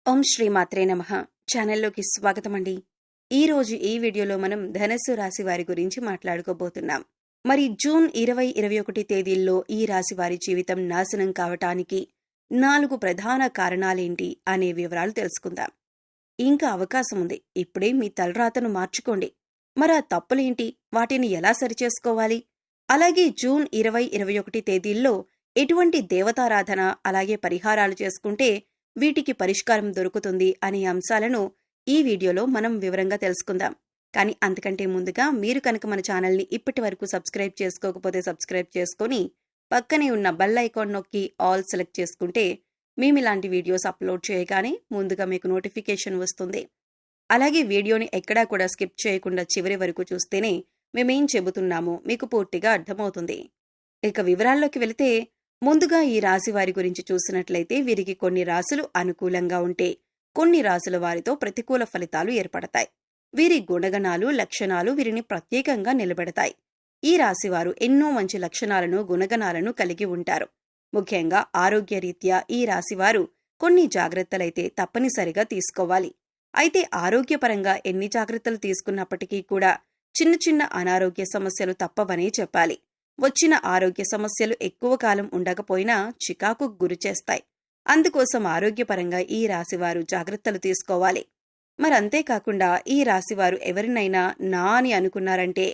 ఓం శ్రీ మాత్రే నమః. ఛానల్లోకి స్వాగతమండి. ఈరోజు ఈ వీడియోలో మనం ధనస్సు రాశి వారి గురించి మాట్లాడుకోబోతున్నాం. మరి జూన్ 20-21 తేదీల్లో ఈ రాశి వారి జీవితం నాశనం కావటానికి 4 ప్రధాన కారణాలేంటి అనే వివరాలు తెలుసుకుందాం. ఇంకా అవకాశం ఉంది. ఇప్పుడే మీ తలరాతను మార్చుకోండి. మరి ఆ తప్పులేంటి? వాటిని ఎలా సరిచేసుకోవాలి? అలాగే జూన్ 20-21 తేదీల్లో ఎటువంటి దేవతారాధన అలాగే పరిహారాలు చేసుకుంటే వీటికి పరిష్కారం దొరుకుతుంది అనే అంశాలను ఈ వీడియోలో మనం వివరంగా తెలుసుకుందాం. కానీ అంతకంటే ముందుగా మీరు కనుక మన ఛానల్ని ఇప్పటి వరకు సబ్స్క్రైబ్ చేసుకోకపోతే సబ్స్క్రైబ్ చేసుకొని పక్కనే ఉన్న బెల్ ఐకాన్ నొక్కి ఆల్ సెలెక్ట్ చేసుకుంటే మేము ఇలాంటి వీడియోస్ అప్లోడ్ చేయగానే ముందుగా మీకు నోటిఫికేషన్ వస్తుంది. అలాగే వీడియోని ఎక్కడా కూడా స్కిప్ చేయకుండా చివరి వరకు చూస్తేనే మేమేం చెబుతున్నామో మీకు పూర్తిగా అర్థమవుతుంది. ఇక వివరాల్లోకి వెళితే ముందుగా ఈ రాశి వారి గురించి చూసినట్లయితే వీరికి కొన్ని రాశులు అనుకూలంగా ఉంటే కొన్ని రాశుల వారితో ప్రతికూల ఫలితాలు ఏర్పడతాయి. వీరి గుణగణాలు లక్షణాలు వీరిని ప్రత్యేకంగా నిలబెడతాయి. ఈ రాశివారు ఎన్నో మంచి లక్షణాలను గుణగణాలను కలిగి ఉంటారు. ముఖ్యంగా ఆరోగ్యరీత్యా ఈ రాశివారు కొన్ని జాగ్రత్తలైతే తప్పనిసరిగా తీసుకోవాలి. అయితే ఆరోగ్యపరంగా ఎన్ని జాగ్రత్తలు తీసుకున్నప్పటికీ కూడా చిన్న చిన్న అనారోగ్య సమస్యలు తప్పవనే చెప్పాలి. వచ్చిన ఆరోగ్య సమస్యలు ఎక్కువ కాలం ఉండకపోయినా చికాకు గురిచేస్తాయి. అందుకోసం ఆరోగ్యపరంగా ఈ రాశివారు జాగ్రత్తలు తీసుకోవాలి. మరంతేకాకుండా ఈ రాశివారు ఎవరినైనా నా అని అనుకున్నారంటే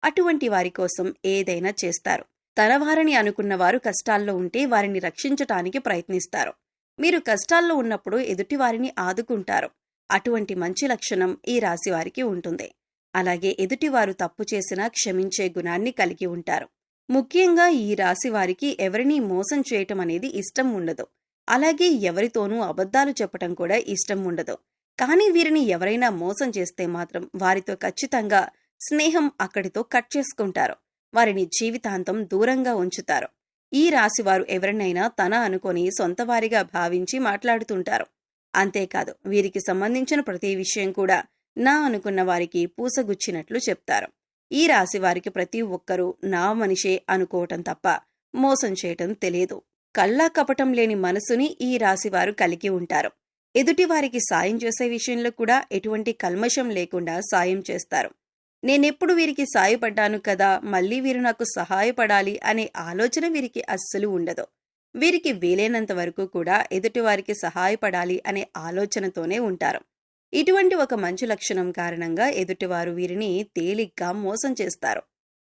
అటువంటి వారి కోసం ఏదైనా చేస్తారు. తన వారిని అనుకున్న వారు కష్టాల్లో ఉంటే వారిని రక్షించటానికి ప్రయత్నిస్తారు. మీరు కష్టాల్లో ఉన్నప్పుడు ఎదుటి వారిని ఆదుకుంటారు. అటువంటి మంచి లక్షణం ఈ రాశివారికి ఉంటుంది. అలాగే ఎదుటివారు తప్పు చేసినా క్షమించే గుణాన్ని కలిగి ఉంటారు. ముఖ్యంగా ఈ రాశి వారికి ఎవరినీ మోసం చేయటం అనేది ఇష్టం ఉండదు. అలాగే ఎవరితోనూ అబద్ధాలు చెప్పటం కూడా ఇష్టం ఉండదు. కానీ వీరిని ఎవరైనా మోసం చేస్తే మాత్రం వారితో ఖచ్చితంగా స్నేహం అక్కడితో కట్ చేసుకుంటారు. వారిని జీవితాంతం దూరంగా ఉంచుతారు. ఈ రాశివారు ఎవరినైనా తన అనుకొని సొంతవారిగా భావించి మాట్లాడుతుంటారు. అంతేకాదు వీరికి సంబంధించిన ప్రతి విషయం కూడా నా అనుకున్న వారికి పూసగుచ్చినట్లు చెప్తారు. ఈ రాశి వారికి ప్రతి ఒక్కరూ నా మనిషే అనుకోవటం తప్ప మోసం చేయటం తెలియదు. కళ్ళా కపటం లేని మనసుని ఈ రాశివారు కలిగి ఉంటారు. ఎదుటివారికి సాయం చేసే విషయంలో కూడా ఎటువంటి కల్మషం లేకుండా సాయం చేస్తారు. నేనెప్పుడు వీరికి సాయపడ్డాను కదా, మళ్ళీ వీరు నాకు సహాయపడాలి అనే ఆలోచన వీరికి అస్సలు ఉండదు. వీరికి వీలైనంత వరకు కూడా ఎదుటివారికి సహాయపడాలి అనే ఆలోచనతోనే ఉంటారు. ఇటువంటి ఒక మంచి లక్షణం కారణంగా ఎదుటివారు వీరిని తేలిగ్గా మోసం చేస్తారు.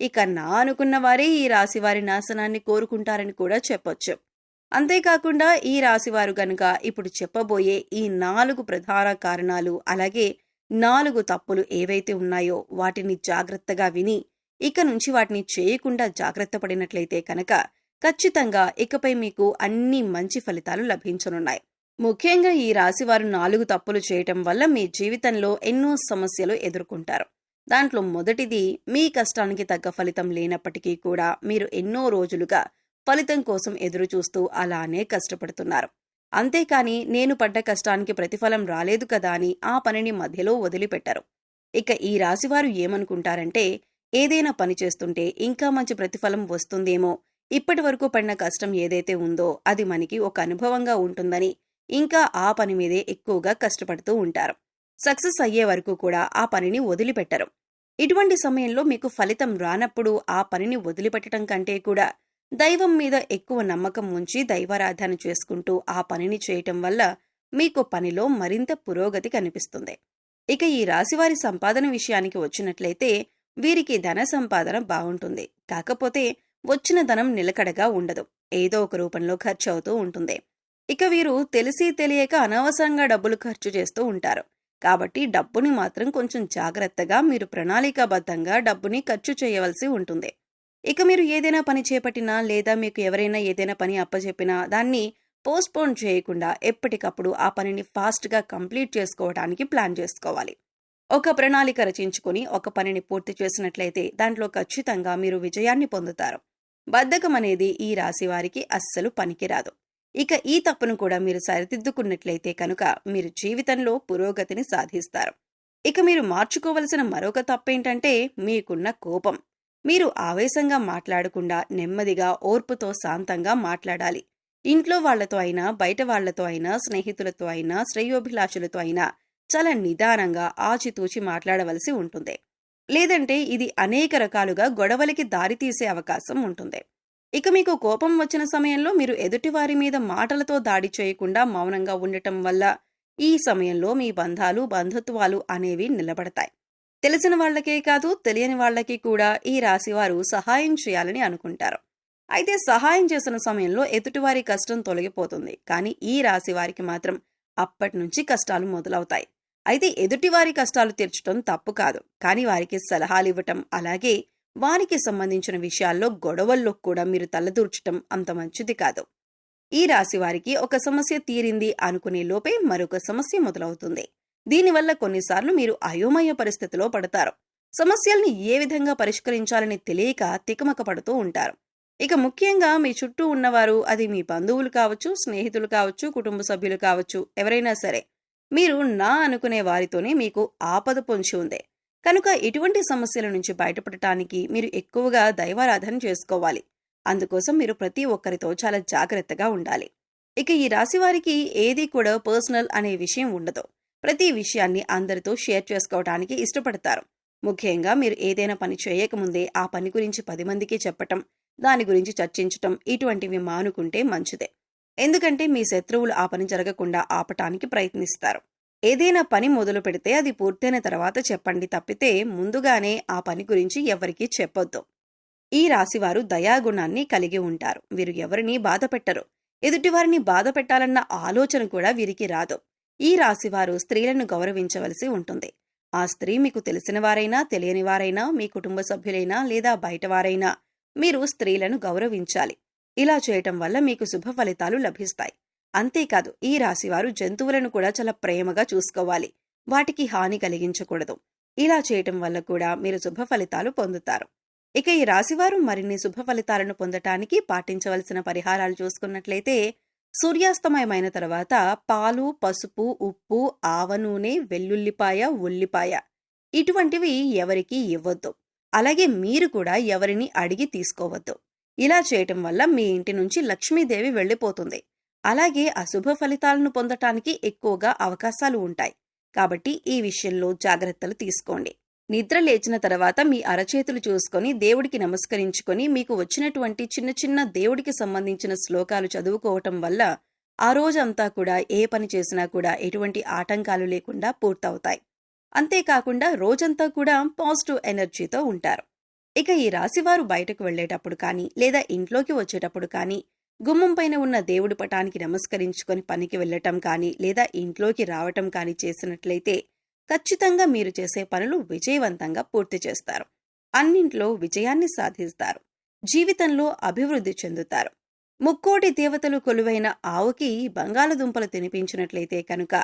ఇక నా అనుకున్న వారే ఈ రాశివారి నాశనాన్ని కోరుకుంటారని కూడా చెప్పొచ్చు. అంతేకాకుండా ఈ రాశివారు గనుక ఇప్పుడు చెప్పబోయే ఈ 4 ప్రధాన కారణాలు అలాగే 4 తప్పులు ఏవైతే ఉన్నాయో వాటిని జాగ్రత్తగా విని ఇక నుంచి వాటిని చేయకుండా జాగ్రత్త పడినట్లయితే కనుక ఖచ్చితంగా ఇకపై మీకు అన్ని మంచి ఫలితాలు లభించనున్నాయి. ముఖ్యంగా ఈ రాశివారు 4 తప్పులు చేయటం వల్ల మీ జీవితంలో ఎన్నో సమస్యలు ఎదుర్కొంటారు. దాంట్లో మొదటిది, మీ కష్టానికి తగ్గ ఫలితం లేనప్పటికీ కూడా మీరు ఎన్నో రోజులుగా ఫలితం కోసం ఎదురు చూస్తూ అలానే కష్టపడుతున్నారు. అంతేకాని నేను పడ్డ కష్టానికి ప్రతిఫలం రాలేదు కదా అని ఆ పనిని మధ్యలో వదిలిపెట్టరు. ఇక ఈ రాశివారు ఏమనుకుంటారంటే ఏదైనా పని చేస్తుంటే ఇంకా మంచి ప్రతిఫలం వస్తుందేమో, ఇప్పటి వరకు పడిన కష్టం ఏదైతే ఉందో అది మనకి ఒక అనుభవంగా ఉంటుందని ఇంకా ఆ పని మీదే ఎక్కువగా కష్టపడుతూ ఉంటారు. సక్సెస్ అయ్యే వరకు కూడా ఆ పనిని వదిలిపెట్టరు. ఇటువంటి సమయంలో మీకు ఫలితం రానప్పుడు ఆ పనిని వదిలిపెట్టడం కంటే కూడా దైవం మీద ఎక్కువ నమ్మకం ఉంచి దైవారాధన చేసుకుంటూ ఆ పనిని చేయటం వల్ల మీకు పనిలో మరింత పురోగతి కనిపిస్తుంది. ఇక ఈ రాశివారి సంపాదన విషయానికి వచ్చినట్లయితే వీరికి ధన సంపాదన బాగుంటుంది. కాకపోతే వచ్చిన ధనం నిలకడగా ఉండదు. ఏదో ఒక రూపంలో ఖర్చు అవుతూ ఉంటుంది. ఇక వీరు తెలిసి తెలియక అనవసరంగా డబ్బులు ఖర్చు చేస్తూ ఉంటారు. కాబట్టి డబ్బుని మాత్రం కొంచెం జాగ్రత్తగా మీరు ప్రణాళికాబద్ధంగా డబ్బుని ఖర్చు చేయవలసి ఉంటుంది. ఇక మీరు ఏదైనా పని చేపట్టినా లేదా మీకు ఎవరైనా ఏదైనా పని అప్పచెప్పినా దాన్ని పోస్ట్పోన్ చేయకుండా ఎప్పటికప్పుడు ఆ పనిని ఫాస్ట్గా కంప్లీట్ చేసుకోవడానికి ప్లాన్ చేసుకోవాలి. ఒక ప్రణాళిక రచించుకుని ఒక పనిని పూర్తి చేసినట్లయితే దాంట్లో ఖచ్చితంగా మీరు విజయాన్ని పొందుతారు. బద్ధకం అనేది ఈ రాశి వారికి అస్సలు పనికిరాదు. ఇక ఈ తప్పును కూడా మీరు సరిదిద్దుకున్నట్లయితే కనుక మీరు జీవితంలో పురోగతిని సాధిస్తారు. ఇక మీరు మార్చుకోవలసిన మరొక తప్పేంటంటే మీకున్న కోపం. మీరు ఆవేశంగా మాట్లాడకుండా నెమ్మదిగా ఓర్పుతో శాంతంగా మాట్లాడాలి. ఇంట్లో వాళ్లతో అయినా, బయట వాళ్లతో అయినా, స్నేహితులతో అయినా, శ్రేయోభిలాషులతో అయినా చాలా నిదానంగా ఆచితూచి మాట్లాడవలసి ఉంటుంది. లేదంటే ఇది అనేక రకాలుగా గొడవలకి దారితీసే అవకాశం ఉంటుంది. ఇక మీకు కోపం వచ్చిన సమయంలో మీరు ఎదుటివారి మీద మాటలతో దాడి చేయకుండా మౌనంగా ఉండటం వల్ల ఈ సమయంలో మీ బంధాలు, బంధుత్వాలు అనేవి నిలబడతాయి. తెలిసిన వాళ్లకే కాదు, తెలియని వాళ్లకి కూడా ఈ రాశివారు సహాయం చేయాలని అనుకుంటారు. అయితే సహాయం చేసిన సమయంలో ఎదుటివారి కష్టం తొలగిపోతుంది. కానీ ఈ రాశి వారికి మాత్రం అప్పటి నుంచి కష్టాలు మొదలవుతాయి. అయితే ఎదుటివారి కష్టాలు తీర్చడం తప్పు కాదు. కానీ వారికి సలహాలు ఇవ్వటం, అలాగే వారికి సంబంధించిన విషయాల్లో గొడవల్లో కూడా మీరు తలదూర్చటం అంత మంచిది కాదు. ఈ రాశి వారికి ఒక సమస్య తీరింది అనుకునే లోపే మరొక సమస్య మొదలవుతుంది. దీనివల్ల కొన్నిసార్లు మీరు అయోమయ పరిస్థితిలో పడతారు. సమస్యల్ని ఏ విధంగా పరిష్కరించాలని తెలియక తికమక పడుతూ ఉంటారు. ఇక ముఖ్యంగా మీ చుట్టూ ఉన్నవారు, అది మీ బంధువులు కావచ్చు, స్నేహితులు కావచ్చు, కుటుంబ సభ్యులు కావచ్చు, ఎవరైనా సరే మీరు నా అనుకునే వారితోనే మీకు ఆపద పొంచి ఉంది. కనుక ఇటువంటి సమస్యల నుంచి బయటపడటానికి మీరు ఎక్కువగా దైవారాధన చేసుకోవాలి. అందుకోసం మీరు ప్రతి ఒక్కరితో చాలా జాగ్రత్తగా ఉండాలి. ఇక ఈ రాశి వారికి ఏది కూడా పర్సనల్ అనే విషయం ఉండదు. ప్రతి విషయాన్ని అందరితో షేర్ చేసుకోవడానికి ఇష్టపడతారు. ముఖ్యంగా మీరు ఏదైనా పని చేయకముందే ఆ పని గురించి 10 మందికి చెప్పటం, దాని గురించి చర్చించటం ఇటువంటివి మానుకుంటే మంచిదే. ఎందుకంటే మీ శత్రువులు ఆ పని జరగకుండా ఆపటానికి ప్రయత్నిస్తారు. ఏదైనా పని మొదలు పెడితే అది పూర్తయిన తర్వాత చెప్పండి తప్పితే ముందుగానే ఆ పని గురించి ఎవరికీ చెప్పొద్దు. ఈ రాశివారు దయాగుణాన్ని కలిగి ఉంటారు. వీరు ఎవరిని బాధ పెట్టరు. ఎదుటివారిని బాధ పెట్టాలన్న ఆలోచన కూడా వీరికి రాదు. ఈ రాశివారు స్త్రీలను గౌరవించవలసి ఉంటుంది. ఆ స్త్రీ మీకు తెలిసిన వారైనా, తెలియని వారైనా, మీ కుటుంబ సభ్యులైనా లేదా బయటవారైనా మీరు స్త్రీలను గౌరవించాలి. ఇలా చేయటం వల్ల మీకు శుభ ఫలితాలు లభిస్తాయి. అంతేకాదు ఈ రాశివారు జంతువులను కూడా చాలా ప్రేమగా చూసుకోవాలి. వాటికి హాని కలిగించకూడదు. ఇలా చేయటం వల్ల కూడా మీరు శుభ ఫలితాలు పొందుతారు. ఇక ఈ రాశివారు మరిన్ని శుభ ఫలితాలను పొందటానికి పాటించవలసిన పరిహారాలు చూసుకున్నట్లయితే, సూర్యాస్తమయమైన తర్వాత పాలు, పసుపు, ఉప్పు, ఆవ నూనె, వెల్లుల్లిపాయ, ఉల్లిపాయ ఇటువంటివి ఎవరికీ ఇవ్వొద్దు. అలాగే మీరు కూడా ఎవరిని అడిగి తీసుకోవద్దు. ఇలా చేయటం వల్ల మీ ఇంటి నుంచి లక్ష్మీదేవి వెళ్లిపోతుంది. అలాగే అశుభ ఫలితాలను పొందటానికి ఎక్కువగా అవకాశాలు ఉంటాయి. కాబట్టి ఈ విషయంలో జాగ్రత్తలు తీసుకోండి. నిద్ర లేచిన తర్వాత మీ అరచేతులు చూసుకొని దేవుడికి నమస్కరించుకొని మీకు వచ్చినటువంటి చిన్న చిన్న దేవుడికి సంబంధించిన శ్లోకాలు చదువుకోవటం వల్ల ఆ రోజంతా కూడా ఏ పని చేసినా కూడా ఎటువంటి ఆటంకాలు లేకుండా పూర్తవుతాయి. అంతేకాకుండా రోజంతా కూడా పాజిటివ్ ఎనర్జీతో ఉంటారు. ఇక ఈ రాశివారు బయటకు వెళ్లేటప్పుడు కానీ, లేదా ఇంట్లోకి వచ్చేటప్పుడు కానీ, గుమ్మం పైన ఉన్న దేవుడి పటానికి నమస్కరించుకొని పనికి వెళ్లటం కానీ, లేదా ఇంట్లోకి రావటం కానీ చేసినట్లయితే ఖచ్చితంగా మీరు చేసే పనులు విజయవంతంగా పూర్తి చేస్తారు. అన్నింట్లో విజయాన్ని సాధిస్తారు. జీవితంలో అభివృద్ధి చెందుతారు. ముక్కోటి దేవతలు కొలువైన ఆవుకి బంగాళదుంపలు తినిపించినట్లయితే కనుక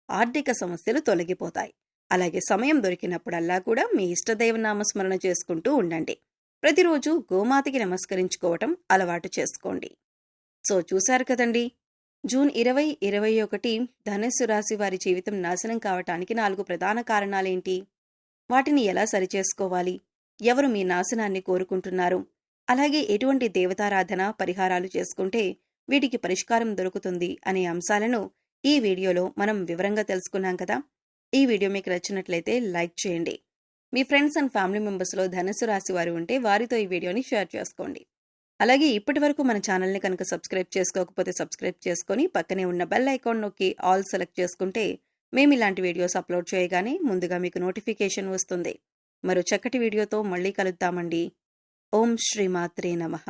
ఆర్థిక సమస్యలు తొలగిపోతాయి. అలాగే సమయం దొరికినప్పుడల్లా కూడా మీ ఇష్టదైవ నామస్మరణ చేసుకుంటూ ఉండండి. ప్రతిరోజు గోమాతకి నమస్కరించుకోవటం అలవాటు చేసుకోండి. సో చూశారు కదండి, జూన్ 2021 ధనుస్సు రాశి వారి జీవితం నాశనం కావటానికి 4 ప్రధాన కారణాలేంటి? వాటిని ఎలా సరిచేసుకోవాలి? ఎవరు మీ నాశనాన్ని కోరుకుంటున్నారు? అలాగే ఎటువంటి దేవతారాధన, పరిహారాలు చేసుకుంటే వీటికి పరిష్కారం దొరుకుతుంది అనే అంశాలను ఈ వీడియోలో మనం వివరంగా తెలుసుకున్నాం కదా. ఈ వీడియో మీకు నచ్చినట్లయితే లైక్ చేయండి. మీ ఫ్రెండ్స్ అండ్ ఫ్యామిలీ మెంబర్స్లో ధనుస్సు రాశి వారు ఉంటే వారితో ఈ వీడియోని షేర్ చేసుకోండి. అలాగే ఇప్పటి వరకు మన ఛానల్ని కనుక సబ్స్క్రైబ్ చేసుకోకపోతే సబ్స్క్రైబ్ చేసుకొని పక్కనే ఉన్న బెల్ ఐకాన్ నొక్కి ఆల్ సెలెక్ట్ చేసుకుంటే మేము ఇలాంటి వీడియోస్ అప్లోడ్ చేయగానే ముందుగా మీకు నోటిఫికేషన్ వస్తుంది. మరో చక్కటి వీడియోతో మళ్ళీ కలుద్దామండి. ఓం శ్రీమాత్రే నమః.